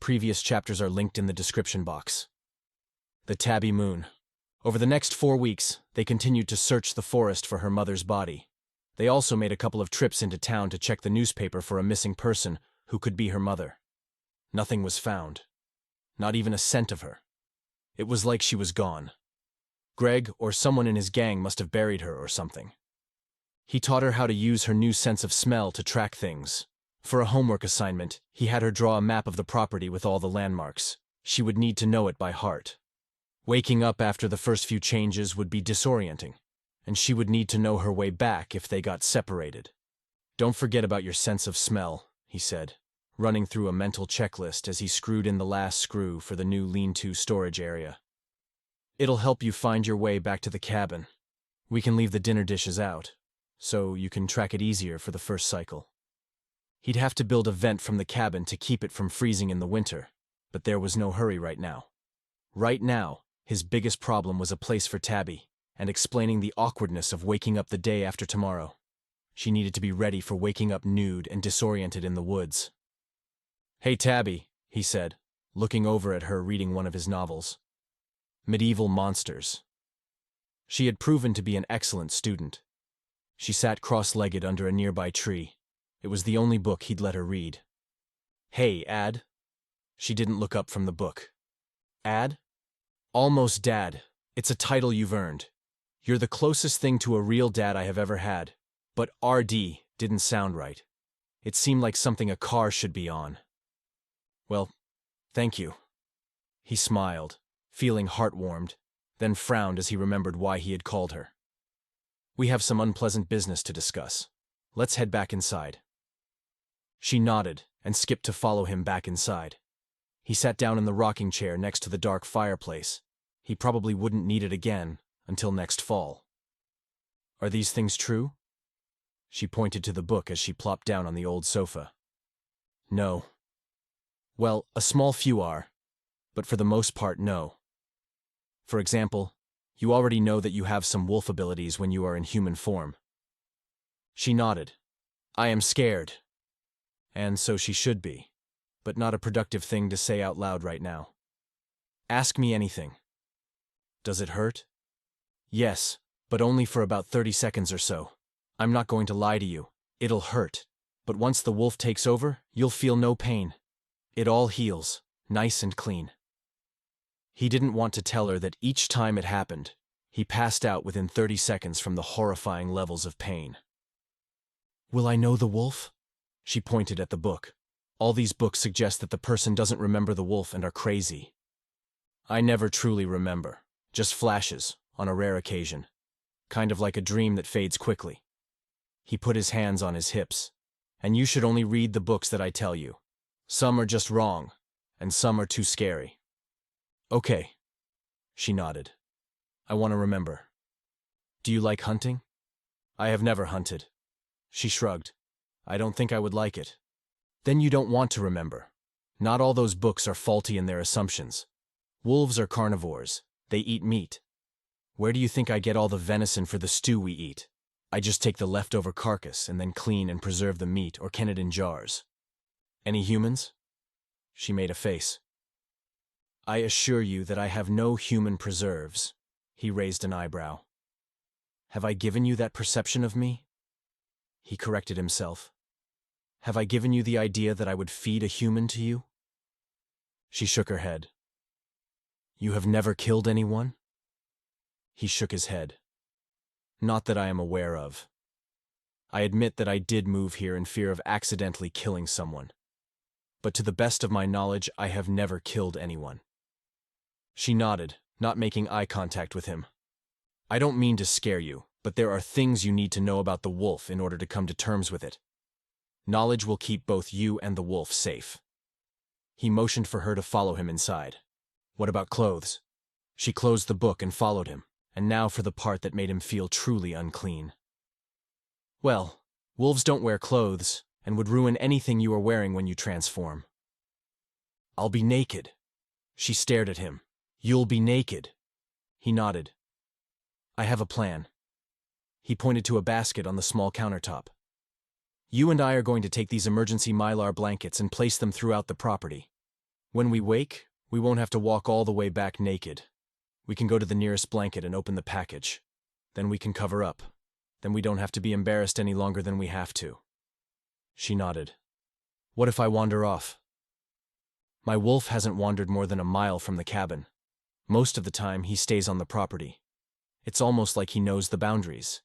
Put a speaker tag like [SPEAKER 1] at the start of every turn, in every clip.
[SPEAKER 1] previous chapters are linked in the description box. The Tabby Moon. Over the next 4 weeks, they continued to search the forest for her mother's body. They also made a couple of trips into town to check the newspaper for a missing person who could be her mother. Nothing was found. Not even a scent of her. It was like she was gone. Greg or someone in his gang must have buried her or something. He taught her how to use her new sense of smell to track things. For a homework assignment, he had her draw a map of the property with all the landmarks. She would need to know it by heart. Waking up after the first few changes would be disorienting, and she would need to know her way back if they got separated. Don't forget about your sense of smell, he said, running through a mental checklist as he screwed in the last screw for the new lean-to storage area. It'll help you find your way back to the cabin. We can leave the dinner dishes out, so you can track it easier for the first cycle. He'd have to build a vent from the cabin to keep it from freezing in the winter, but there was no hurry right now. Right now, his biggest problem was a place for Tabby, and explaining the awkwardness of waking up the day after tomorrow. She needed to be ready for waking up nude and disoriented in the woods. "Hey, Tabby," he said, looking over at her reading one of his novels. Medieval Monsters. She had proven to be an excellent student. She sat cross-legged under a nearby tree. It was the only book he'd let her read. "Hey, Ad." She didn't look up from the book. "Ad?" "Almost Dad. It's a title you've earned. You're the closest thing to a real dad I have ever had. But RD didn't sound right. It seemed like something a car should be on." "Well, thank you." He smiled, feeling heart-warmed, then frowned as he remembered why he had called her. "We have some unpleasant business to discuss. Let's head back inside." She nodded and skipped to follow him back inside. He sat down in the rocking chair next to the dark fireplace. He probably wouldn't need it again until next fall. "Are these things true?" She pointed to the book as she plopped down on the old sofa. "No." "Well, a small few are, but for the most part, no. For example, you already know that you have some wolf abilities when you are in human form." She nodded. "I am scared." And so she should be, but not a productive thing to say out loud right now. "Ask me anything." "Does it hurt?" "Yes, but only for about 30 seconds or so. I'm not going to lie to you. It'll hurt. But once the wolf takes over, you'll feel no pain. It all heals, nice and clean." He didn't want to tell her that each time it happened, he passed out within 30 seconds from the horrifying levels of pain. "Will I know the wolf?" She pointed at the book. "All these books suggest that the person doesn't remember the wolf and are crazy." "I never truly remember. Just flashes, on a rare occasion. Kind of like a dream that fades quickly." He put his hands on his hips. "And you should only read the books that I tell you. Some are just wrong, and some are too scary." "Okay." She nodded. "I want to remember." "Do you like hunting?" "I have never hunted." She shrugged. "I don't think I would like it." "Then you don't want to remember. Not all those books are faulty in their assumptions. Wolves are carnivores. They eat meat. Where do you think I get all the venison for the stew we eat? I just take the leftover carcass and then clean and preserve the meat or can it in jars. Any humans?" She made a face. "I assure you that I have no human preserves." He raised an eyebrow. "Have I given you that perception of me?" He corrected himself. "Have I given you the idea that I would feed a human to you?" She shook her head. "You have never killed anyone?" He shook his head. "Not that I am aware of. I admit that I did move here in fear of accidentally killing someone. But to the best of my knowledge, I have never killed anyone." She nodded, not making eye contact with him. "I don't mean to scare you, but there are things you need to know about the wolf in order to come to terms with it. Knowledge will keep both you and the wolf safe." He motioned for her to follow him inside. "What about clothes?" She closed the book and followed him, and now for the part that made him feel truly unclean. "Well, wolves don't wear clothes, and would ruin anything you are wearing when you transform." "I'll be naked." She stared at him. "You'll be naked." He nodded. "I have a plan." He pointed to a basket on the small countertop. "You and I are going to take these emergency mylar blankets and place them throughout the property. When we wake, we won't have to walk all the way back naked. We can go to the nearest blanket and open the package. Then we can cover up. Then we don't have to be embarrassed any longer than we have to." She nodded. "What if I wander off?" "My wolf hasn't wandered more than a mile from the cabin. Most of the time, he stays on the property. It's almost like he knows the boundaries.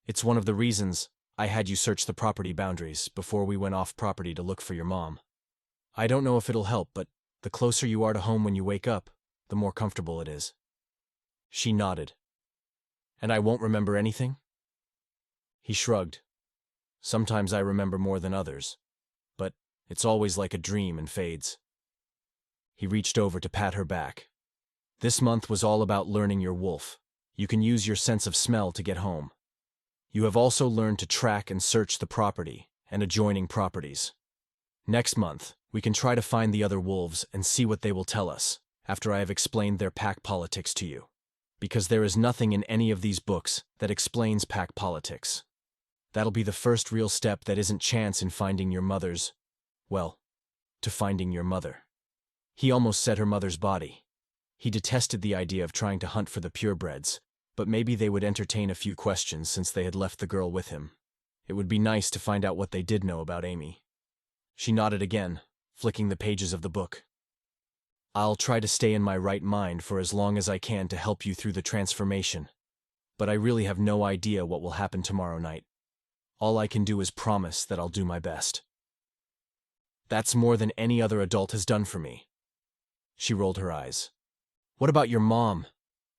[SPEAKER 1] It's one of the reasons I had you search the property boundaries before we went off property to look for your mom. I don't know if it'll help, but the closer you are to home when you wake up, the more comfortable it is." She nodded. "And I won't remember anything?" He shrugged. "Sometimes I remember more than others, but it's always like a dream and fades." He reached over to pat her back. "This month was all about learning your wolf. You can use your sense of smell to get home. You have also learned to track and search the property and adjoining properties. Next month, we can try to find the other wolves and see what they will tell us after I have explained their pack politics to you. Because there is nothing in any of these books that explains pack politics. That'll be the first real step that isn't chance in finding your mother's, well, to finding your mother." He almost said her mother's body. He detested the idea of trying to hunt for the purebreds, but maybe they would entertain a few questions since they had left the girl with him. It would be nice to find out what they did know about Amy. She nodded again, flicking the pages of the book. "I'll try to stay in my right mind for as long as I can to help you through the transformation, but I really have no idea what will happen tomorrow night. All I can do is promise that I'll do my best." "That's more than any other adult has done for me." She rolled her eyes. "What about your mom?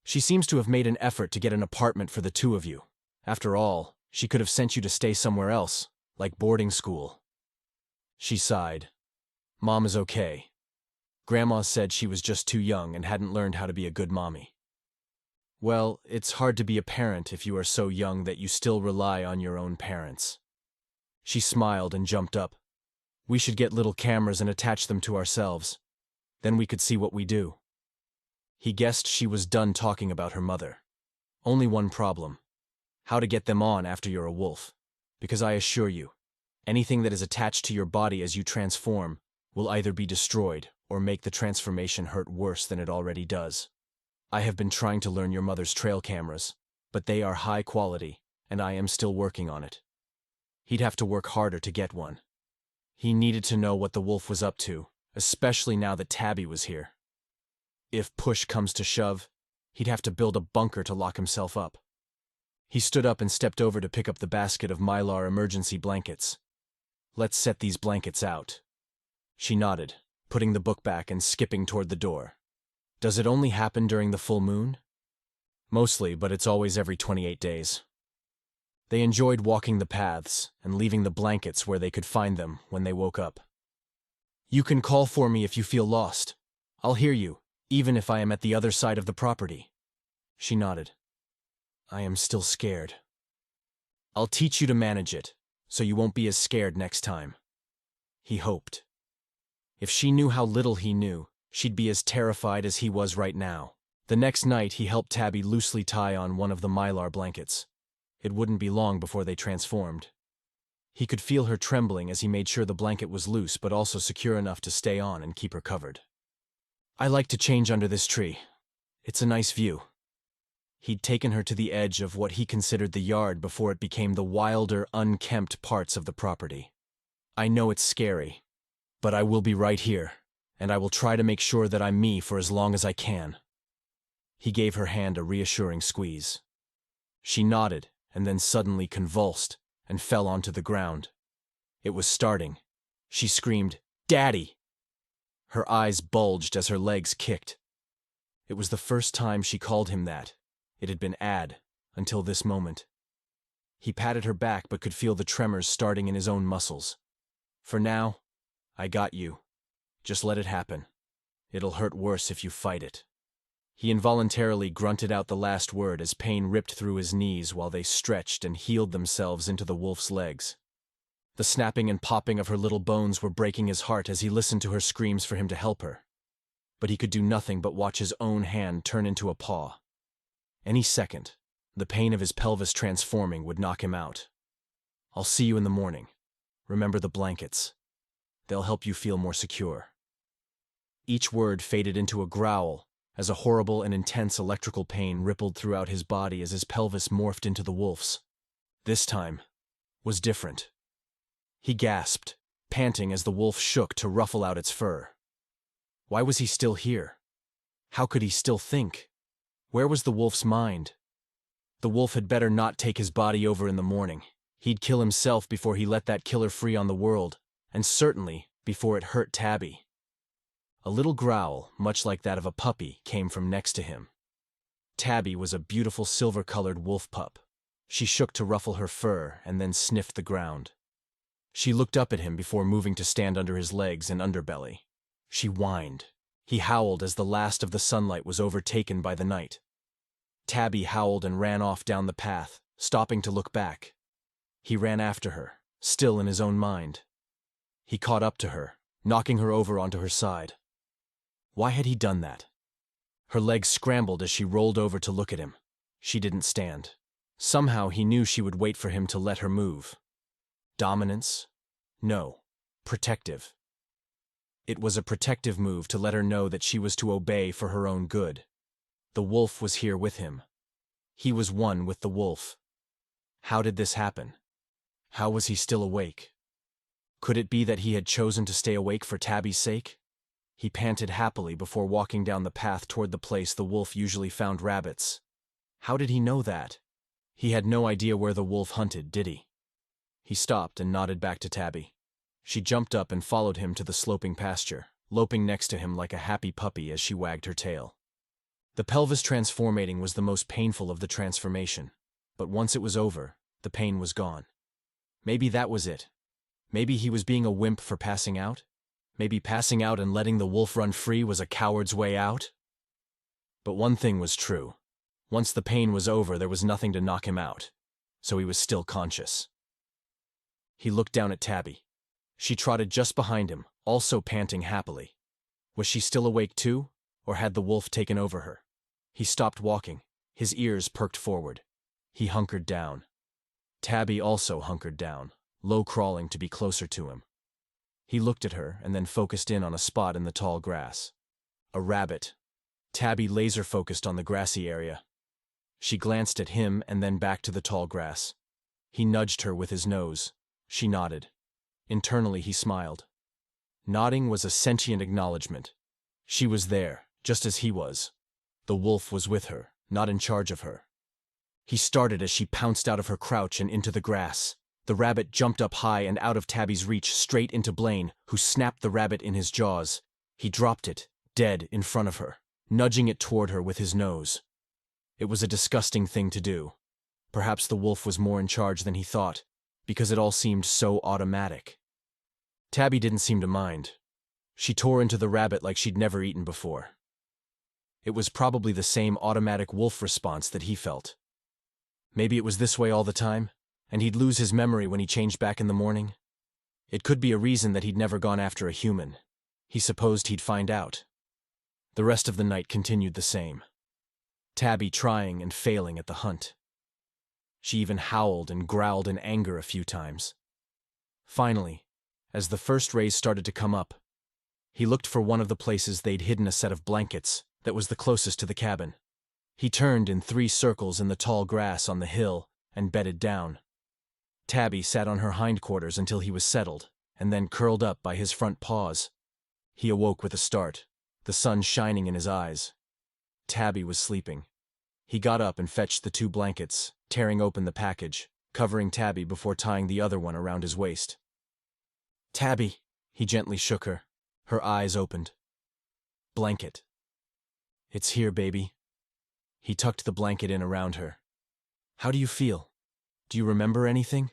[SPEAKER 1] She seems to have made an effort to get an apartment for the two of you. After all, she could have sent you to stay somewhere else, like boarding school." She sighed. "Mom is okay. Grandma said she was just too young and hadn't learned how to be a good mommy." "Well, it's hard to be a parent if you are so young that you still rely on your own parents." She smiled and jumped up. "We should get little cameras and attach them to ourselves. Then we could see what we do." He guessed she was done talking about her mother. "Only one problem. How to get them on after you're a wolf. Because I assure you, anything that is attached to your body as you transform will either be destroyed or make the transformation hurt worse than it already does. I have been trying to learn your mother's trail cameras, but they are high quality, and I am still working on it." He'd have to work harder to get one. He needed to know what the wolf was up to, especially now that Tabby was here. If push comes to shove, he'd have to build a bunker to lock himself up. He stood up and stepped over to pick up the basket of Mylar emergency blankets. "Let's set these blankets out." She nodded, putting the book back and skipping toward the door. "Does it only happen during the full moon?" "Mostly, but it's always every 28 days. They enjoyed walking the paths and leaving the blankets where they could find them when they woke up. "You can call for me if you feel lost. I'll hear you, even if I am at the other side of the property." She nodded. "I am still scared." "I'll teach you to manage it, so you won't be as scared next time." He hoped. If she knew how little he knew, she'd be as terrified as he was right now. The next night, he helped Tabby loosely tie on one of the Mylar blankets. It wouldn't be long before they transformed. He could feel her trembling as he made sure the blanket was loose but also secure enough to stay on and keep her covered. "I like to change under this tree. It's a nice view." He'd taken her to the edge of what he considered the yard before it became the wilder, unkempt parts of the property. "I know it's scary, but I will be right here, and I will try to make sure that I'm me for as long as I can." He gave her hand a reassuring squeeze. She nodded and then suddenly convulsed and fell onto the ground. It was starting. She screamed, "Daddy!" Her eyes bulged as her legs kicked. It was the first time she called him that. It had been Ad, until this moment. He patted her back but could feel the tremors starting in his own muscles. "For now, I got you. Just let it happen. It'll hurt worse if you fight it." He involuntarily grunted out the last word as pain ripped through his knees while they stretched and healed themselves into the wolf's legs. The snapping and popping of her little bones were breaking his heart as he listened to her screams for him to help her. But he could do nothing but watch his own hand turn into a paw. Any second, the pain of his pelvis transforming would knock him out. "I'll see you in the morning. Remember the blankets. They'll help you feel more secure." Each word faded into a growl, as a horrible and intense electrical pain rippled throughout his body as his pelvis morphed into the wolf's. This time was different. He gasped, panting as the wolf shook to ruffle out its fur. Why was he still here? How could he still think? Where was the wolf's mind? The wolf had better not take his body over in the morning. He'd kill himself before he let that killer free on the world, and certainly before it hurt Tabby. A little growl, much like that of a puppy, came from next to him. Tabby was a beautiful silver-colored wolf pup. She shook to ruffle her fur and then sniffed the ground. She looked up at him before moving to stand under his legs and underbelly. She whined. He howled as the last of the sunlight was overtaken by the night. Tabby howled and ran off down the path, stopping to look back. He ran after her, still in his own mind. He caught up to her, knocking her over onto her side. Why had he done that? Her legs scrambled as she rolled over to look at him. She didn't stand. Somehow he knew she would wait for him to let her move. Dominance? No. Protective. It was a protective move to let her know that she was to obey for her own good. The wolf was here with him. He was one with the wolf. How did this happen? How was he still awake? Could it be that he had chosen to stay awake for Tabby's sake? He panted happily before walking down the path toward the place the wolf usually found rabbits. How did he know that? He had no idea where the wolf hunted, did he? He stopped and nodded back to Tabby. She jumped up and followed him to the sloping pasture, loping next to him like a happy puppy as she wagged her tail. The pelvis transformating was the most painful of the transformation, but once it was over, the pain was gone. Maybe that was it. Maybe he was being a wimp for passing out? Maybe passing out and letting the wolf run free was a coward's way out? But one thing was true. Once the pain was over, there was nothing to knock him out, so he was still conscious. He looked down at Tabby. She trotted just behind him, also panting happily. Was she still awake too, or had the wolf taken over her? He stopped walking, his ears perked forward. He hunkered down. Tabby also hunkered down, low crawling to be closer to him. He looked at her and then focused in on a spot in the tall grass. A rabbit. Tabby laser-focused on the grassy area. She glanced at him and then back to the tall grass. He nudged her with his nose. She nodded. Internally he smiled. Nodding was a sentient acknowledgement. She was there, just as he was. The wolf was with her, not in charge of her. He started as she pounced out of her crouch and into the grass. The rabbit jumped up high and out of Tabby's reach straight into Blaine, who snapped the rabbit in his jaws. He dropped it, dead, in front of her, nudging it toward her with his nose. It was a disgusting thing to do. Perhaps the wolf was more in charge than he thought, because it all seemed so automatic. Tabby didn't seem to mind. She tore into the rabbit like she'd never eaten before. It was probably the same automatic wolf response that he felt. Maybe it was this way all the time, and he'd lose his memory when he changed back in the morning. It could be a reason that he'd never gone after a human. He supposed he'd find out. The rest of the night continued the same. Tabby trying and failing at the hunt. She even howled and growled in anger a few times. Finally, as the first rays started to come up, he looked for one of the places they'd hidden a set of blankets that was the closest to the cabin. He turned in 3 circles in the tall grass on the hill and bedded down. Tabby sat on her hindquarters until he was settled, and then curled up by his front paws. He awoke with a start, the sun shining in his eyes. Tabby was sleeping. He got up and fetched the 2 blankets, tearing open the package, covering Tabby before tying the other one around his waist. "Tabby," he gently shook her. Her eyes opened. "Blanket. It's here, baby." He tucked the blanket in around her. "How do you feel? Do you remember anything?"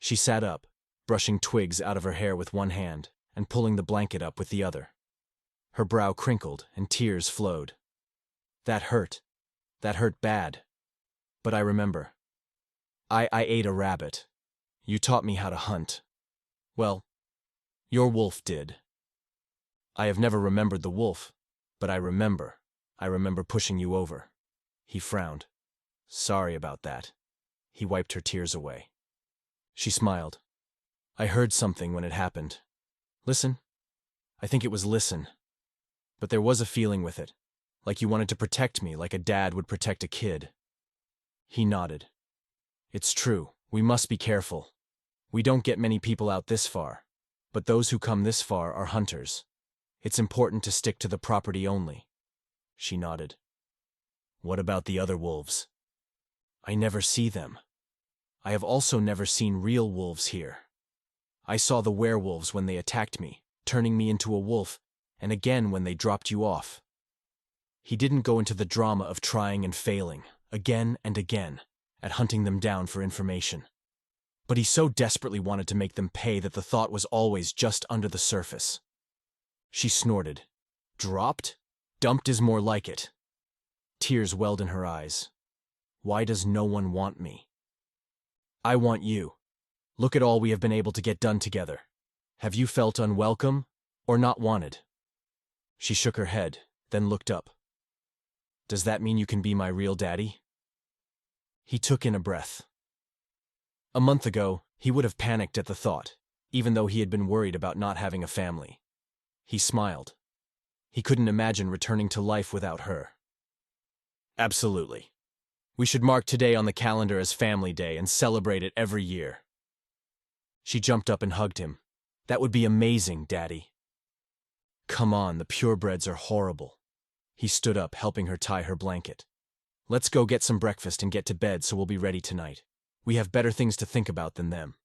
[SPEAKER 1] She sat up, brushing twigs out of her hair with one hand and pulling the blanket up with the other. Her brow crinkled and tears flowed. "That hurt. That hurt bad. But I remember. I ate a rabbit. You taught me how to hunt. Well, your wolf did. I have never remembered the wolf, but I remember. I remember pushing you over." He frowned. "Sorry about that." He wiped her tears away. She smiled. "I heard something when it happened. Listen? I think it was listen. but there was a feeling with it, like you wanted to protect me like a dad would protect a kid. He nodded. It's true, we must be careful. We don't get many people out this far, but those who come this far are hunters. It's important to stick to the property only. She nodded. What about the other wolves? I never see them. I have also never seen real wolves here. I saw the werewolves when they attacked me, turning me into a wolf, and again when they dropped you off. He didn't go into the drama of trying and failing, again and again, at hunting them down for information. But he so desperately wanted to make them pay that the thought was always just under the surface. She snorted. Dropped? Dumped is more like it. Tears welled in her eyes. Why does no one want me? I want you. Look at all we have been able to get done together. Have you felt unwelcome or not wanted? She shook her head, then looked up. Does that mean you can be my real daddy? He took in a breath. A month ago, he would have panicked at the thought, even though he had been worried about not having a family. He smiled. He couldn't imagine returning to life without her. Absolutely. We should mark today on the calendar as Family Day and celebrate it every year. She jumped up and hugged him. That would be amazing, Daddy. Come on, the purebreds are horrible. He stood up, helping her tie her blanket. Let's go get some breakfast and get to bed so we'll be ready tonight. We have better things to think about than them.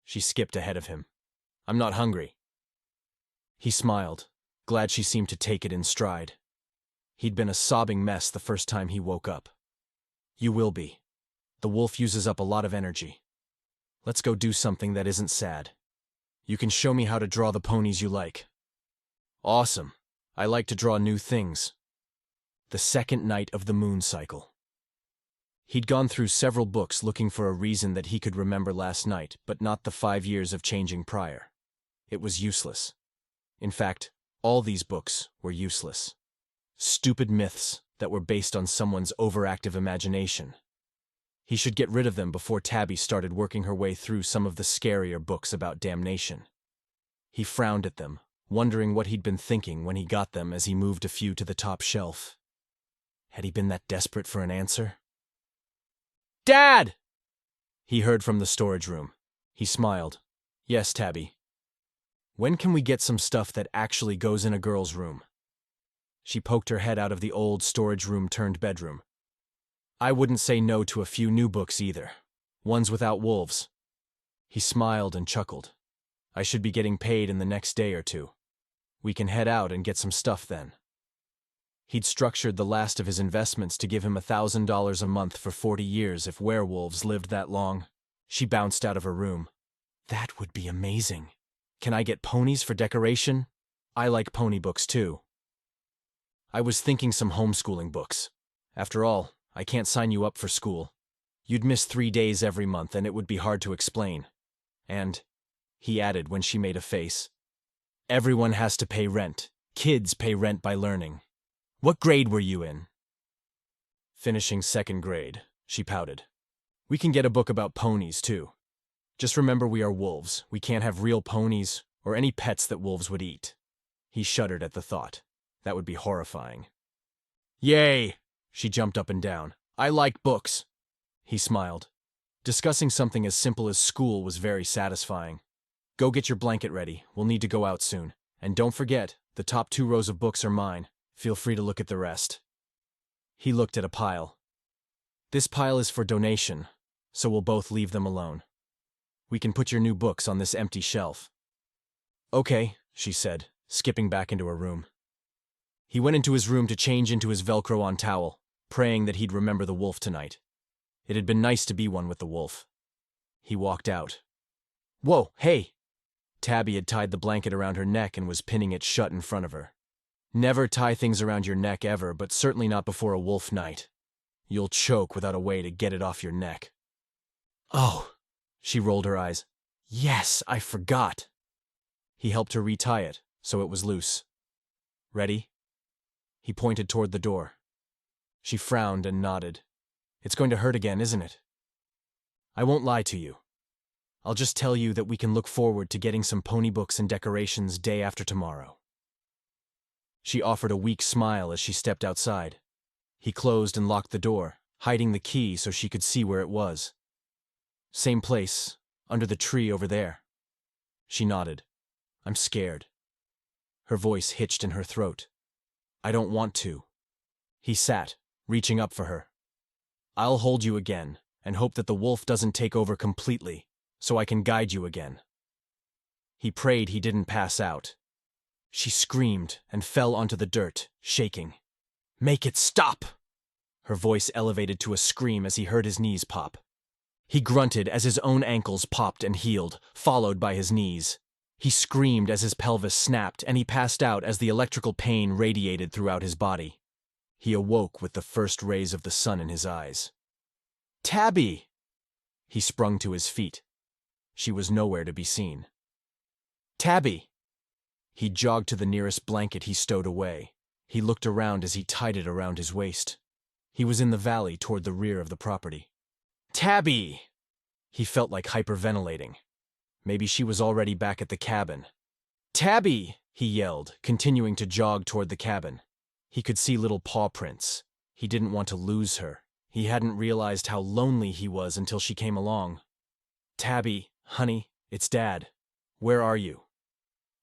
[SPEAKER 1] She skipped ahead of him. I'm not hungry. He smiled, glad she seemed to take it in stride. He'd been a sobbing mess the first time he woke up. You will be. The wolf uses up a lot of energy. Let's go do something that isn't sad. You can show me how to draw the ponies you like. Awesome. I like to draw new things. The second night of the moon cycle. He'd gone through several books looking for a reason that he could remember last night, but not the 5 years of changing prior. It was useless. In fact, all these books were useless. Stupid myths that were based on someone's overactive imagination. He should get rid of them before Tabby started working her way through some of the scarier books about damnation. He frowned at them, wondering what he'd been thinking when he got them as he moved a few to the top shelf. Had he been that desperate for an answer? Dad! He heard from the storage room. He smiled. Yes, Tabby. When can we get some stuff that actually goes in a girl's room? She poked her head out of the old storage room turned bedroom. I wouldn't say no to a few new books either. Ones without wolves. He smiled and chuckled. I should be getting paid in the next day or two. We can head out and get some stuff then. He'd structured the last of his investments to give him $1,000 a month for 40 years if werewolves lived that long. She bounced out of her room. That would be amazing. Can I get ponies for decoration? I like pony books too. I was thinking some homeschooling books. After all, I can't sign you up for school. You'd miss 3 days every month and it would be hard to explain. And, he added when she made a face, everyone has to pay rent. Kids pay rent by learning. What grade were you in? Finishing 2nd grade, she pouted. We can get a book about ponies too. Just remember we are wolves. We can't have real ponies or any pets that wolves would eat. He shuddered at the thought. That would be horrifying. Yay! She jumped up and down. I like books. He smiled. Discussing something as simple as school was very satisfying. Go get your blanket ready. We'll need to go out soon. And don't forget, the top 2 rows of books are mine. Feel free to look at the rest. He looked at a pile. This pile is for donation, so we'll both leave them alone. We can put your new books on this empty shelf. Okay, she said, skipping back into her room. He went into his room to change into his Velcro-on towel, praying that he'd remember the wolf tonight. It had been nice to be one with the wolf. He walked out. Whoa, hey! Tabby had tied the blanket around her neck and was pinning it shut in front of her. Never tie things around your neck ever, but certainly not before a wolf night. You'll choke without a way to get it off your neck. Oh, she rolled her eyes. Yes, I forgot. He helped her retie it, so it was loose. Ready? He pointed toward the door. She frowned and nodded. It's going to hurt again, isn't it? I won't lie to you. I'll just tell you that we can look forward to getting some pony books and decorations day after tomorrow. She offered a weak smile as she stepped outside. He closed and locked the door, hiding the key so she could see where it was. Same place, under the tree over there. She nodded. I'm scared. Her voice hitched in her throat. I don't want to. He sat, reaching up for her. I'll hold you again, and hope that the wolf doesn't take over completely, so I can guide you again. He prayed he didn't pass out. She screamed and fell onto the dirt, shaking. Make it stop! Her voice elevated to a scream as he heard his knees pop. He grunted as his own ankles popped and healed, followed by his knees. He screamed as his pelvis snapped, and he passed out as the electrical pain radiated throughout his body. He awoke with the first rays of the sun in his eyes. Tabby! He sprung to his feet. She was nowhere to be seen. Tabby! He jogged to the nearest blanket he stowed away. He looked around as he tied it around his waist. He was in the valley toward the rear of the property. Tabby! He felt like hyperventilating. Maybe she was already back at the cabin. Tabby! He yelled, continuing to jog toward the cabin. He could see little paw prints. He didn't want to lose her. He hadn't realized how lonely he was until she came along. Tabby, honey, it's Dad. Where are you?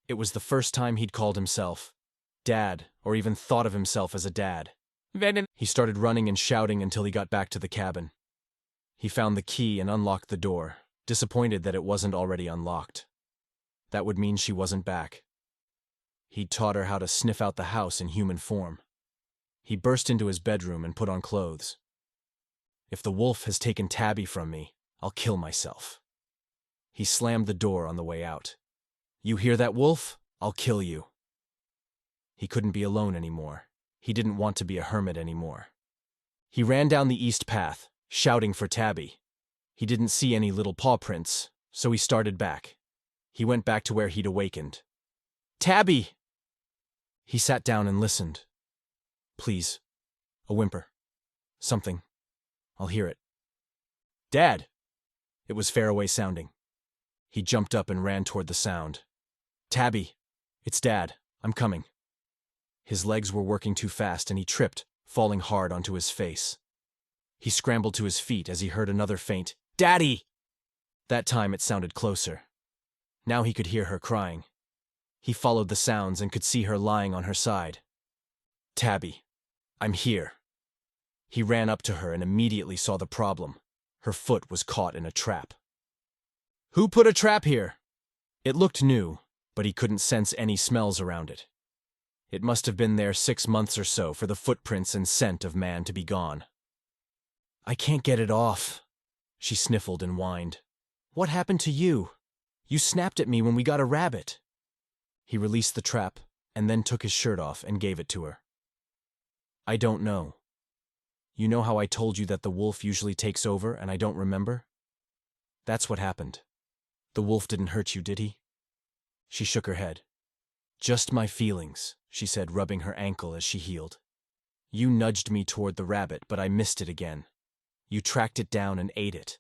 [SPEAKER 1] It was the first time he'd called himself Dad, or even thought of himself as a dad. He started running and shouting until he got back to the cabin. He found the key and unlocked the door, disappointed that it wasn't already unlocked. That would mean she wasn't back. He'd taught her how to sniff out the house in human form. He burst into his bedroom and put on clothes. If the wolf has taken Tabby from me, I'll kill myself. He slammed the door on the way out. You hear that, wolf? I'll kill you. He couldn't be alone anymore. He didn't want to be a hermit anymore. He ran down the east path, shouting for Tabby. He didn't see any little paw prints, so he started back. He went back to where he'd awakened. Tabby! He sat down and listened. Please. A whimper. Something. I'll hear it. Dad! It was faraway sounding. He jumped up and ran toward the sound. Tabby! It's Dad. I'm coming. His legs were working too fast and he tripped, falling hard onto his face. He scrambled to his feet as he heard another faint, Daddy! That time it sounded closer. Now he could hear her crying. He followed the sounds and could see her lying on her side. Tabby, I'm here. He ran up to her and immediately saw the problem. Her foot was caught in a trap. Who put a trap here? It looked new, but he couldn't sense any smells around it. It must have been there 6 months or so for the footprints and scent of man to be gone. I can't get it off, she sniffled and whined. What happened to you? You snapped at me when we got a rabbit. He released the trap and then took his shirt off and gave it to her. I don't know. You know how I told you that the wolf usually takes over and I don't remember? That's what happened. The wolf didn't hurt you, did he? She shook her head. Just my feelings, she said, rubbing her ankle as she healed. You nudged me toward the rabbit, but I missed it again. You tracked it down and ate it.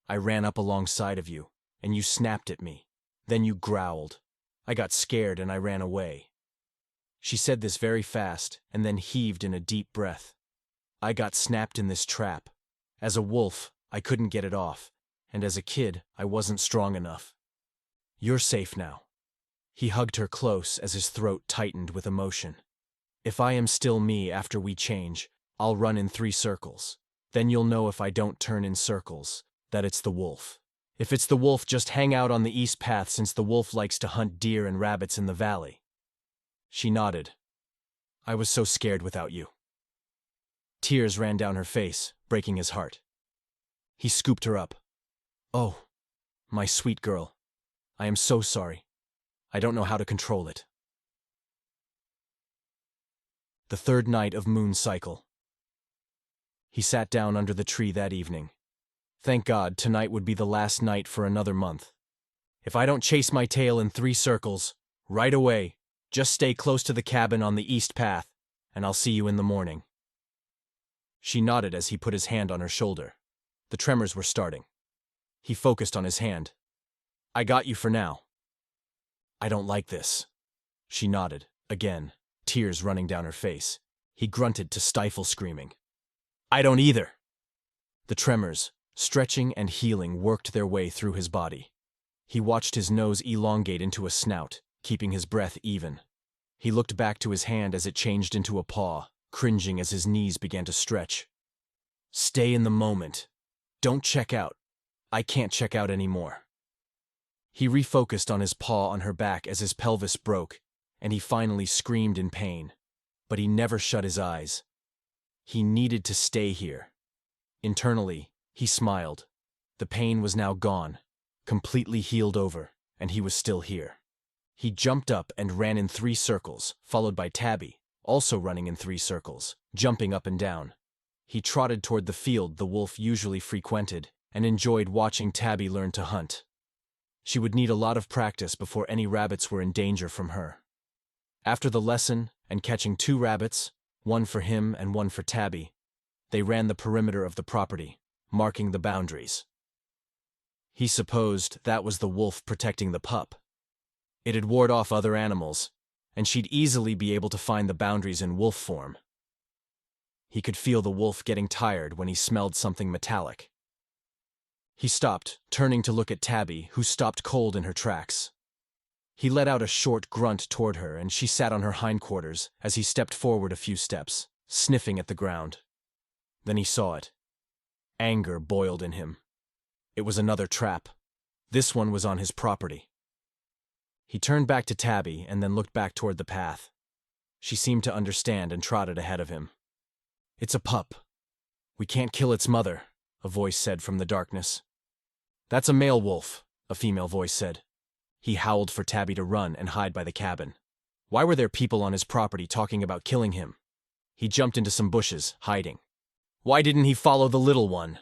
[SPEAKER 1] I ran up alongside of you, and you snapped at me. Then you growled. I got scared and I ran away. She said this very fast, and then heaved in a deep breath. I got snapped in this trap. As a wolf, I couldn't get it off, and as a kid, I wasn't strong enough. You're safe now. He hugged her close as his throat tightened with emotion. If I am still me after we change, I'll run in 3 circles. Then you'll know if I don't turn in circles, that it's the wolf. If it's the wolf, just hang out on the east path since the wolf likes to hunt deer and rabbits in the valley. She nodded. I was so scared without you. Tears ran down her face, breaking his heart. He scooped her up. Oh, my sweet girl. I am so sorry. I don't know how to control it. The 3rd night of Moon Cycle. He sat down under the tree that evening. Thank God, tonight would be the last night for another month. If I don't chase my tail in 3 circles, right away, just stay close to the cabin on the east path, and I'll see you in the morning. She nodded as he put his hand on her shoulder. The tremors were starting. He focused on his hand. I got you for now. I don't like this. She nodded, again. tears running down her face. He grunted to stifle screaming. I don't either. The tremors, stretching and healing, worked their way through his body. He watched his nose elongate into a snout, keeping his breath even. He looked back to his hand as it changed into a paw, cringing as his knees began to stretch. Stay in the moment. Don't check out. I can't check out anymore. He refocused on his paw on her back as his pelvis broke, and he finally screamed in pain. But he never shut his eyes. He needed to stay here. Internally, he smiled. The pain was now gone, completely healed over, and he was still here. He jumped up and ran in 3 circles, followed by Tabby, also running in 3 circles, jumping up and down. He trotted toward the field the wolf usually frequented, and enjoyed watching Tabby learn to hunt. She would need a lot of practice before any rabbits were in danger from her. After the lesson, and catching 2 rabbits, one for him and one for Tabby, they ran the perimeter of the property, marking the boundaries. He supposed that was the wolf protecting the pup. It'd ward off other animals, and she'd easily be able to find the boundaries in wolf form. He could feel the wolf getting tired when he smelled something metallic. He stopped, turning to look at Tabby, who stopped cold in her tracks. He let out a short grunt toward her, and she sat on her hindquarters as he stepped forward a few steps, sniffing at the ground. Then he saw it. Anger boiled in him. It was another trap. This one was on his property. He turned back to Tabby and then looked back toward the path. She seemed to understand and trotted ahead of him. It's a pup. We can't kill its mother, a voice said from the darkness. That's a male wolf, a female voice said. He howled for Tabby to run and hide by the cabin. Why were there people on his property talking about killing him? He jumped into some bushes, hiding. Why didn't he follow the little one?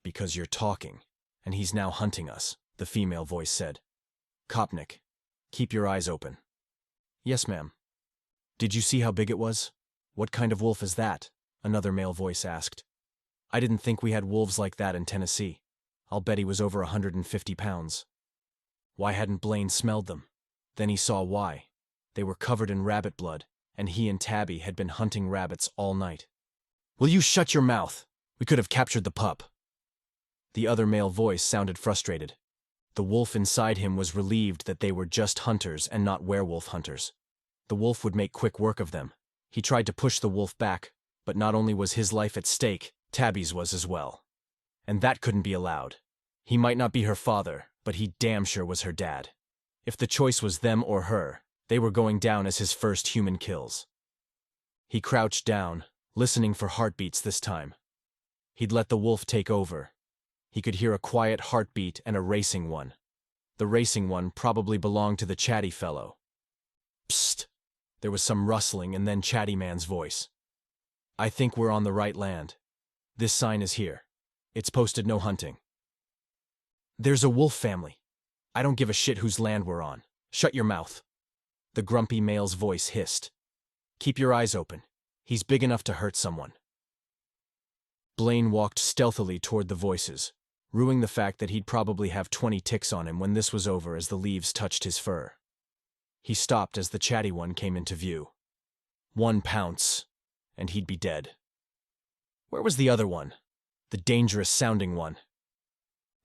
[SPEAKER 1] Because you're talking, and he's now hunting us, the female voice said. Kopnik, keep your eyes open. Yes, ma'am. Did you see how big it was? What kind of wolf is that? Another male voice asked. I didn't think we had wolves like that in Tennessee. I'll bet he was over 150 pounds. Why hadn't Blaine smelled them? Then he saw why. They were covered in rabbit blood, and he and Tabby had been hunting rabbits all night. Will you shut your mouth? We could have captured the pup. The other male voice sounded frustrated. The wolf inside him was relieved that they were just hunters and not werewolf hunters. The wolf would make quick work of them. He tried to push the wolf back, but not only was his life at stake, Tabby's was as well. And that couldn't be allowed. He might not be her father, but he damn sure was her dad. If the choice was them or her, they were going down as his first human kills. He crouched down, listening for heartbeats this time. He'd let the wolf take over. He could hear a quiet heartbeat and a racing one. The racing one probably belonged to the chatty fellow. Psst! There was some rustling and then Chatty Man's voice. I think we're on the right land. This sign is here. It's posted no hunting. There's a wolf family. I don't give a shit whose land we're on. Shut your mouth. The grumpy male's voice hissed. Keep your eyes open. He's big enough to hurt someone. Blaine walked stealthily toward the voices, rueing the fact that he'd probably have 20 ticks on him when this was over as the leaves touched his fur. He stopped as the chatty one came into view. 1 pounce, and he'd be dead. Where was the other one? The dangerous-sounding one.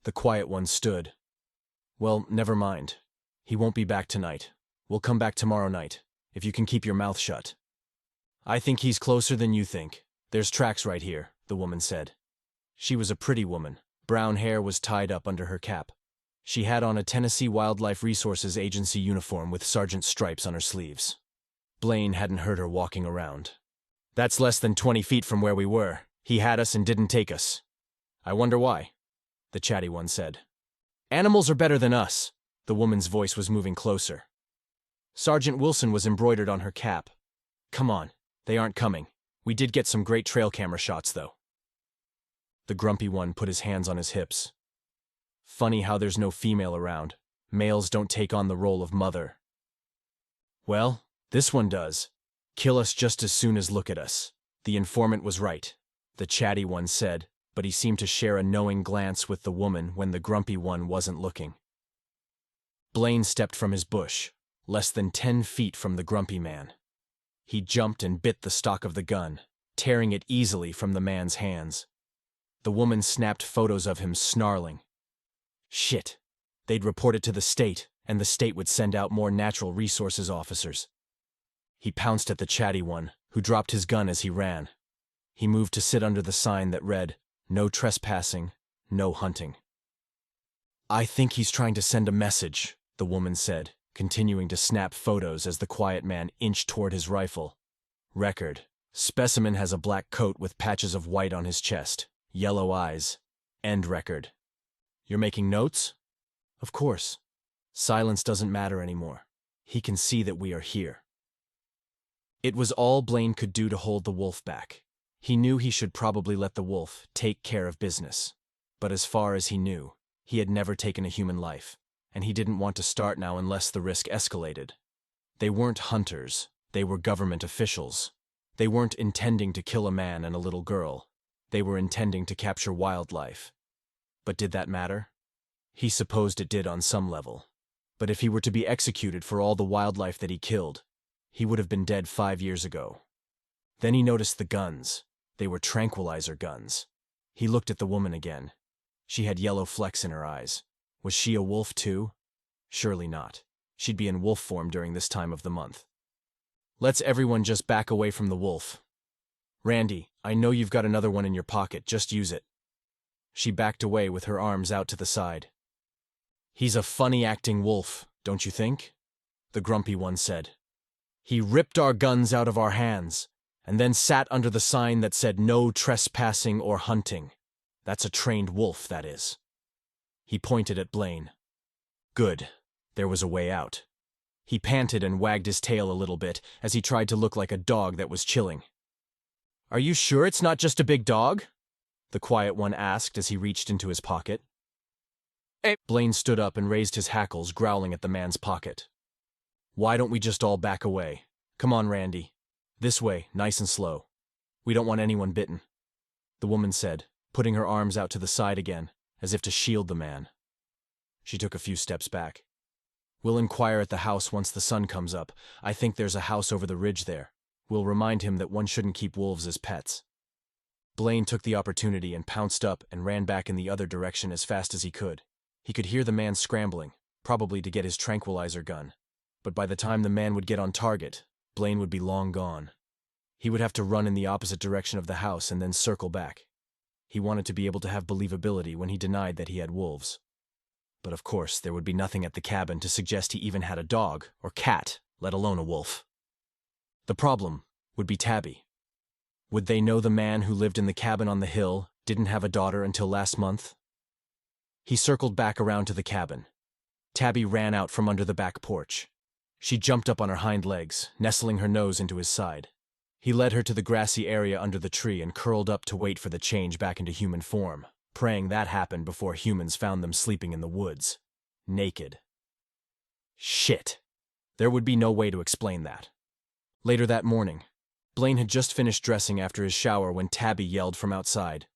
[SPEAKER 1] The quiet one stood. Well, never mind. He won't be back tonight. We'll come back tomorrow night, if you can keep your mouth shut. I think he's closer than you think. There's tracks right here, the woman said. She was a pretty woman. Brown hair was tied up under her cap. She had on a Tennessee Wildlife Resources Agency uniform with sergeant stripes on her sleeves. Blaine hadn't heard her walking around. That's less than 20 feet from where we were. He had us and didn't take us. I wonder why, the chatty one said. Animals are better than us. The woman's voice was moving closer. Sergeant Wilson was embroidered on her cap. Come on, they aren't coming. We did get some great trail camera shots, though. The grumpy one put his hands on his hips. Funny how there's no female around. Males don't take on the role of mother. Well, this one does. Kill us just as soon as look at us. The informant was right, the chatty one said, but he seemed to share a knowing glance with the woman when the grumpy one wasn't looking. Blaine stepped from his bush, less than 10 feet from the grumpy man. He jumped and bit the stock of the gun, tearing it easily from the man's hands. The woman snapped photos of him, snarling. Shit. They'd report it to the state, and the state would send out more natural resources officers. He pounced at the chatty one, who dropped his gun as he ran. He moved to sit under the sign that read, "No trespassing, no hunting." "I think he's trying to send a message," the woman said, continuing to snap photos as the quiet man inched toward his rifle. Record. Specimen has a black coat with patches of white on his chest, yellow eyes. End record. You're making notes? Of course. Silence doesn't matter anymore. He can see that we are here. It was all Blaine could do to hold the wolf back. He knew he should probably let the wolf take care of business. But as far as he knew, he had never taken a human life, and he didn't want to start now unless the risk escalated. They weren't hunters, they were government officials. They weren't intending to kill a man and a little girl. They were intending to capture wildlife. But did that matter? He supposed it did on some level. But if he were to be executed for all the wildlife that he killed, he would have been dead 5 years ago. Then he noticed the guns. They were tranquilizer guns. He looked at the woman again. She had yellow flecks in her eyes. Was she a wolf too? Surely not. She'd be in wolf form during this time of the month. Let's everyone just back away from the wolf. Randy, I know you've got another one in your pocket, just use it. She backed away with her arms out to the side. He's a funny-acting wolf, don't you think? The grumpy one said. He ripped our guns out of our hands, and then sat under the sign that said no trespassing or hunting. That's a trained wolf, that is. He pointed at Blaine. Good. There was a way out. He panted and wagged his tail a little bit as he tried to look like a dog that was chilling. Are you sure it's not just a big dog? The quiet one asked as he reached into his pocket. Blaine stood up and raised his hackles, growling at the man's pocket. Why don't we just all back away? Come on, Randy. This way, nice and slow. We don't want anyone bitten, the woman said, putting her arms out to the side again, as if to shield the man. She took a few steps back. We'll inquire at the house once the sun comes up. I think there's a house over the ridge there. We'll remind him that one shouldn't keep wolves as pets. Blaine took the opportunity and pounced up and ran back in the other direction as fast as he could. He could hear the man scrambling, probably to get his tranquilizer gun. But by the time the man would get on target, Blaine would be long gone. He would have to run in the opposite direction of the house and then circle back. He wanted to be able to have believability when he denied that he had wolves. But of course, there would be nothing at the cabin to suggest he even had a dog or cat, let alone a wolf. The problem would be Tabby. Would they know the man who lived in the cabin on the hill didn't have a daughter until last month? He circled back around to the cabin. Tabby ran out from under the back porch. She jumped up on her hind legs, nestling her nose into his side. He led her to the grassy area under the tree and curled up to wait for the change back into human form, praying that happened before humans found them sleeping in the woods, naked. Shit. There would be no way to explain that. Later that morning, Blaine had just finished dressing after his shower when Tabby yelled from outside.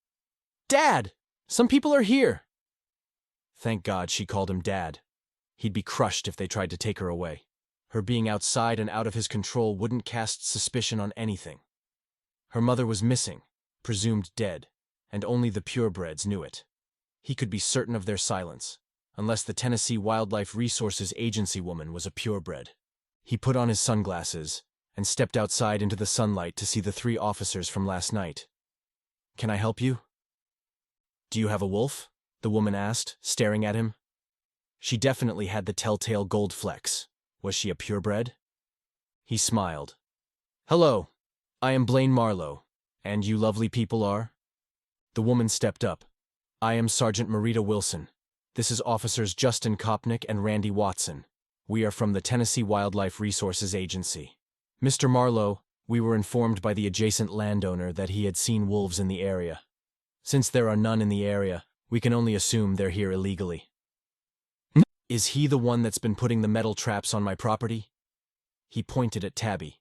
[SPEAKER 1] Dad! Some people are here! Thank God she called him Dad. He'd be crushed if they tried to take her away. Her being outside and out of his control wouldn't cast suspicion on anything. Her mother was missing, presumed dead, and only the purebreds knew it. He could be certain of their silence, unless the Tennessee Wildlife Resources Agency woman was a purebred. He put on his sunglasses and stepped outside into the sunlight to see the 3 officers from last night. Can I help you? Do you have a wolf? The woman asked, staring at him. She definitely had the telltale gold flecks. Was she a purebred? He smiled. Hello, I am Blaine Marlowe, and you lovely people are? The woman stepped up. I am Sergeant Marita Wilson. This is Officers Justin Kopnick and Randy Watson. We are from the Tennessee Wildlife Resources Agency. Mr. Marlowe, we were informed by the adjacent landowner that he had seen wolves in the area. Since there are none in the area, we can only assume they're here illegally. Is he the one that's been putting the metal traps on my property? He pointed at Tabby.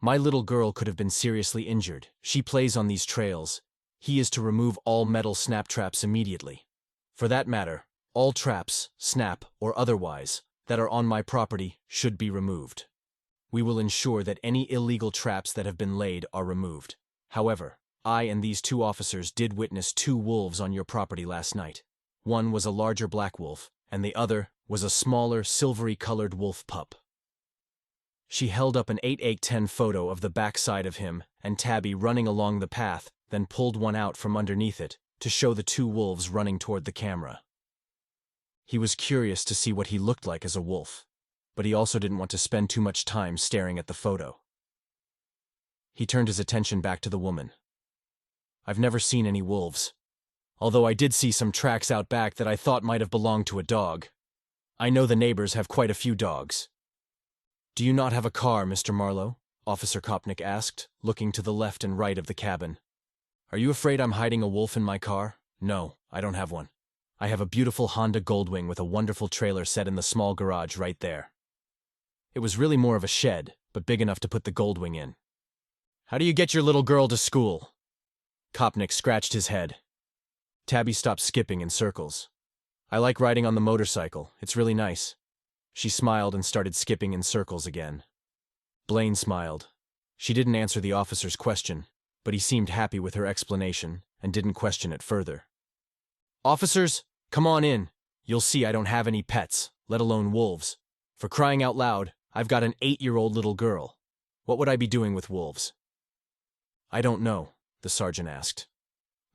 [SPEAKER 1] My little girl could have been seriously injured. She plays on these trails. He is to remove all metal snap traps immediately. For that matter, all traps, snap or otherwise, that are on my property should be removed. We will ensure that any illegal traps that have been laid are removed. However, I and these 2 officers did witness 2 wolves on your property last night. One was a larger black wolf, and the other was a smaller, silvery-colored wolf pup. She held up an 8x10 photo of the backside of him and Tabby running along the path, then pulled one out from underneath it to show the 2 wolves running toward the camera. He was curious to see what he looked like as a wolf, but he also didn't want to spend too much time staring at the photo. He turned his attention back to the woman. I've never seen any wolves, although I did see some tracks out back that I thought might have belonged to a dog. I know the neighbors have quite a few dogs. Do you not have a car, Mr. Marlowe? Officer Kopnick asked, looking to the left and right of the cabin. Are you afraid I'm hiding a wolf in my car? No, I don't have one. I have a beautiful Honda Goldwing with a wonderful trailer set in the small garage right there. It was really more of a shed, but big enough to put the Goldwing in. How do you get your little girl to school? Kopnick scratched his head. Tabby stopped skipping in circles. I like riding on the motorcycle. It's really nice. She smiled and started skipping in circles again. Blaine smiled. She didn't answer the officer's question, but he seemed happy with her explanation and didn't question it further. Officers, come on in. You'll see I don't have any pets, let alone wolves. For crying out loud, I've got an 8-year-old little girl. What would I be doing with wolves? I don't know, the sergeant asked.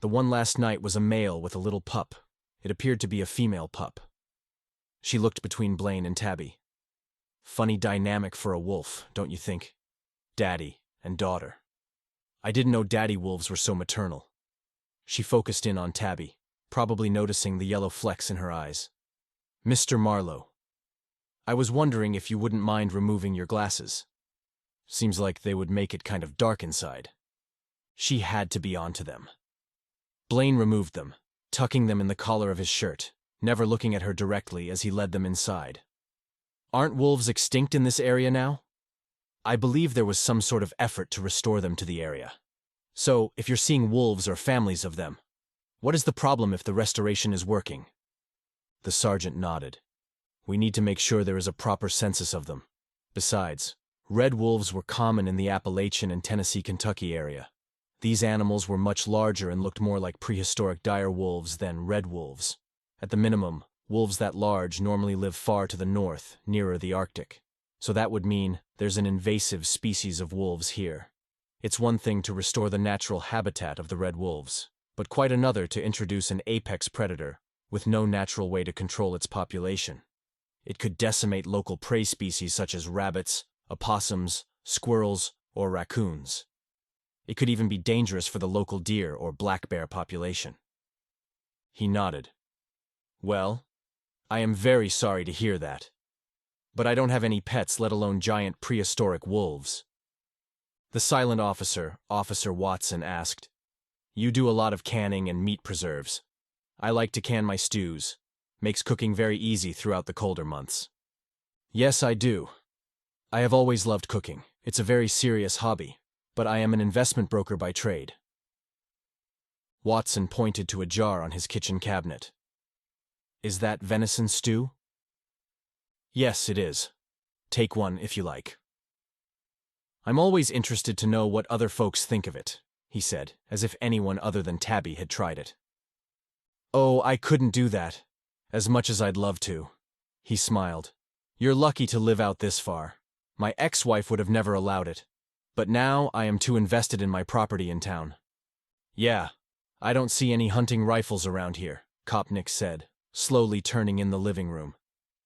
[SPEAKER 1] The one last night was a male with a little pup. It appeared to be a female pup. She looked between Blaine and Tabby. Funny dynamic for a wolf, don't you think? Daddy and daughter. I didn't know daddy wolves were so maternal. She focused in on Tabby, probably noticing the yellow flecks in her eyes. Mr. Marlowe, I was wondering if you wouldn't mind removing your glasses. Seems like they would make it kind of dark inside. She had to be onto them. Blaine removed them, tucking them in the collar of his shirt, never looking at her directly as he led them inside. Aren't wolves extinct in this area now? I believe there was some sort of effort to restore them to the area. So, if you're seeing wolves or families of them, what is the problem if the restoration is working? The sergeant nodded. We need to make sure there is a proper census of them. Besides, red wolves were common in the Appalachian and Tennessee-Kentucky area. These animals were much larger and looked more like prehistoric dire wolves than red wolves. At the minimum, wolves that large normally live far to the north, nearer the Arctic. So that would mean there's an invasive species of wolves here. It's one thing to restore the natural habitat of the red wolves, but quite another to introduce an apex predator with no natural way to control its population. It could decimate local prey species such as rabbits, opossums, squirrels, or raccoons. It could even be dangerous for the local deer or black bear population. He nodded. Well, I am very sorry to hear that. But I don't have any pets, let alone giant prehistoric wolves. The silent officer, Officer Watson, asked, You do a lot of canning and meat preserves. I like to can my stews. Makes cooking very easy throughout the colder months. Yes, I do. I have always loved cooking. It's a very serious hobby, but I am an investment broker by trade. Watson pointed to a jar on his kitchen cabinet. Is that venison stew? Yes, it is. Take one if you like. I'm always interested to know what other folks think of it, he said, as if anyone other than Tabby had tried it. Oh, I couldn't do that, as much as I'd love to. He smiled. You're lucky to live out this far. My ex-wife would have never allowed it. But now I am too invested in my property in town. Yeah, I don't see any hunting rifles around here, Kopnick said, slowly turning in the living room.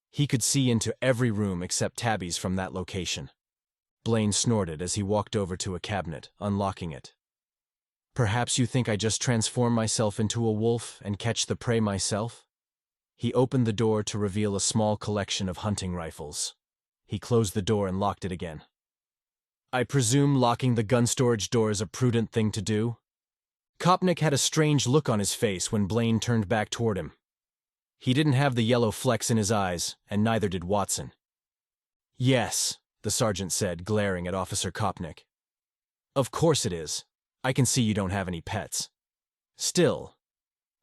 [SPEAKER 1] He could see into every room except Tabby's from that location. Blaine snorted as he walked over to a cabinet, unlocking it. Perhaps you think I just transform myself into a wolf and catch the prey myself? He opened the door to reveal a small collection of hunting rifles. He closed the door and locked it again. I presume locking the gun storage door is a prudent thing to do? Kopnick had a strange look on his face when Blaine turned back toward him. He didn't have the yellow flecks in his eyes, and neither did Watson. Yes, the sergeant said, glaring at Officer Kopnick. Of course it is. I can see you don't have any pets. Still,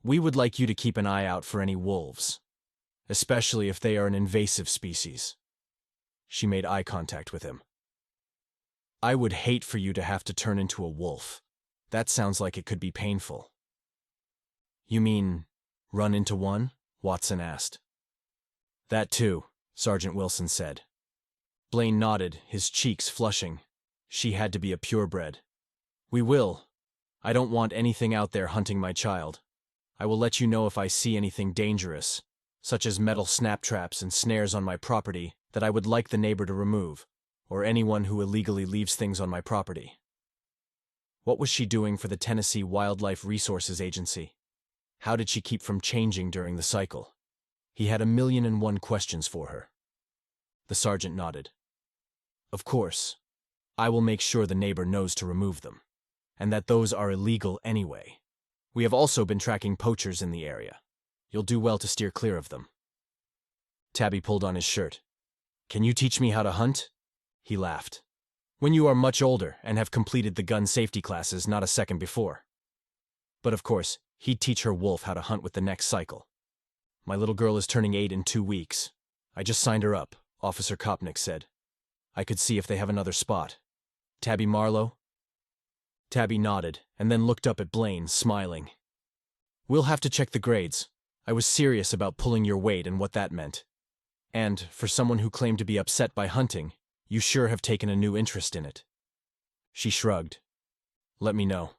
[SPEAKER 1] we would like you to keep an eye out for any wolves, especially if they are an invasive species. She made eye contact with him. I would hate for you to have to turn into a wolf. That sounds like it could be painful. You mean, run into one? Watson asked. That too, Sergeant Wilson said. Blaine nodded, his cheeks flushing. She had to be a purebred. We will. I don't want anything out there hunting my child. I will let you know if I see anything dangerous, such as metal snap traps and snares on my property that I would like the neighbor to remove, or anyone who illegally leaves things on my property. What was she doing for the Tennessee Wildlife Resources Agency? How did she keep from changing during the cycle? He had 1,000,001 questions for her. The sergeant nodded. Of course. I will make sure the neighbor knows to remove them, and that those are illegal anyway. We have also been tracking poachers in the area. You'll do well to steer clear of them. Tabby pulled on his shirt. Can you teach me how to hunt? He laughed. When you are much older and have completed the gun safety classes not a second before. But of course, he'd teach her Wolf how to hunt with the next cycle. My little girl is turning 8 in 2 weeks. I just signed her up, Officer Kopnick said. I could see if they have another spot. Tabby Marlowe? Tabby nodded, and then looked up at Blaine, smiling. We'll have to check the grades. I was serious about pulling your weight and what that meant. And, for someone who claimed to be upset by hunting, you sure have taken a new interest in it. She shrugged. Let me know.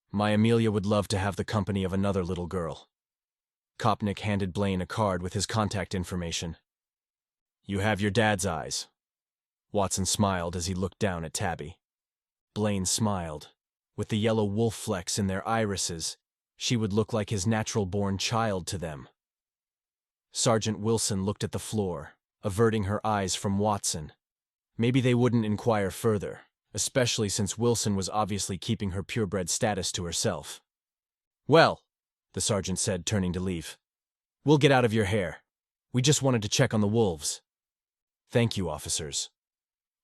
[SPEAKER 1] My Amelia would love to have the company of another little girl. Kopnick handed Blaine a card with his contact information. You have your dad's eyes. Watson smiled as he looked down at Tabby. Blaine smiled. With the yellow wolf flecks in their irises, she would look like his natural-born child to them. Sergeant Wilson looked at the floor, averting her eyes from Watson. Maybe they wouldn't inquire further, especially since Wilson was obviously keeping her purebred status to herself. Well, the sergeant said, turning to leave. We'll get out of your hair. We just wanted to check on the wolves. Thank you, officers.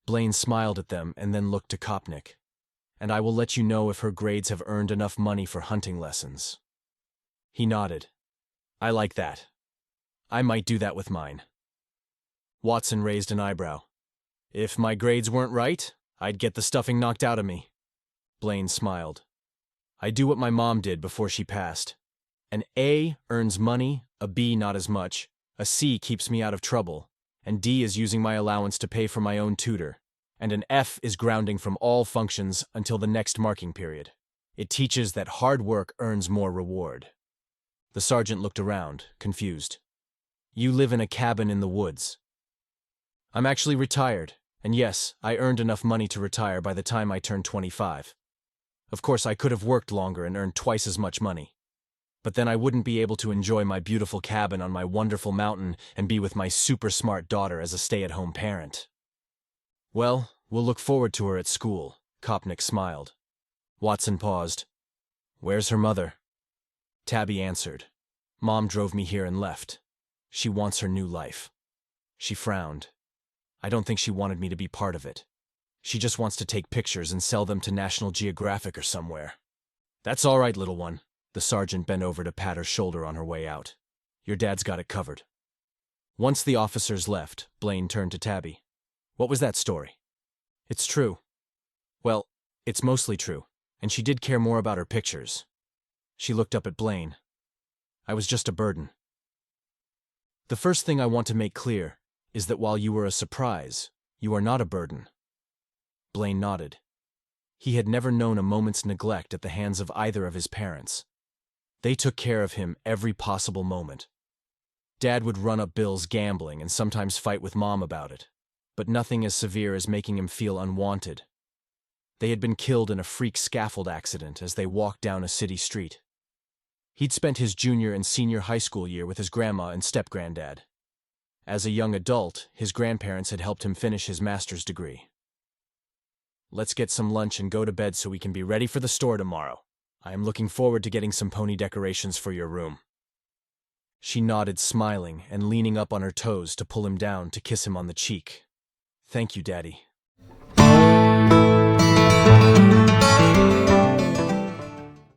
[SPEAKER 1] Blaine smiled at them and then looked to Kopnick. And I will let you know if her grades have earned enough money for hunting lessons. He nodded. I like that. I might do that with mine. Watson raised an eyebrow. If my grades weren't right, I'd get the stuffing knocked out of me. Blaine smiled. I do what my mom did before she passed. An A earns money, a B not as much, a C keeps me out of trouble, and D is using my allowance to pay for my own tutor, and an F is grounding from all functions until the next marking period. It teaches that hard work earns more reward. The sergeant looked around, confused. You live in a cabin in the woods. I'm actually retired, and yes, I earned enough money to retire by the time I turned 25. Of course, I could have worked longer and earned twice as much money. But then I wouldn't be able to enjoy my beautiful cabin on my wonderful mountain and be with my super smart daughter as a stay-at-home parent. Well, we'll look forward to her at school, Kopnick smiled. Watson paused. Where's her mother? Tabby answered. Mom drove me here and left. She wants her new life. She frowned. I don't think she wanted me to be part of it. She just wants to take pictures and sell them to National Geographic or somewhere. That's all right, little one. The sergeant bent over to pat her shoulder on her way out. Your dad's got it covered. Once the officers left, Blaine turned to Tabby. What was that story? It's true. Well, it's mostly true, and she did care more about her pictures. She looked up at Blaine. I was just a burden. The first thing I want to make clear is that while you were a surprise, you are not a burden. Blaine nodded. He had never known a moment's neglect at the hands of either of his parents. They took care of him every possible moment. Dad would run up bills gambling and sometimes fight with Mom about it, but nothing as severe as making him feel unwanted. They had been killed in a freak scaffold accident as they walked down a city street. He'd spent his junior and senior high school year with his grandma and step-granddad. As a young adult, his grandparents had helped him finish his master's degree. Let's get some lunch and go to bed so we can be ready for the store tomorrow. I am looking forward to getting some pony decorations for your room. She nodded, smiling and leaning up on her toes to pull him down to kiss him on the cheek. Thank you, Daddy.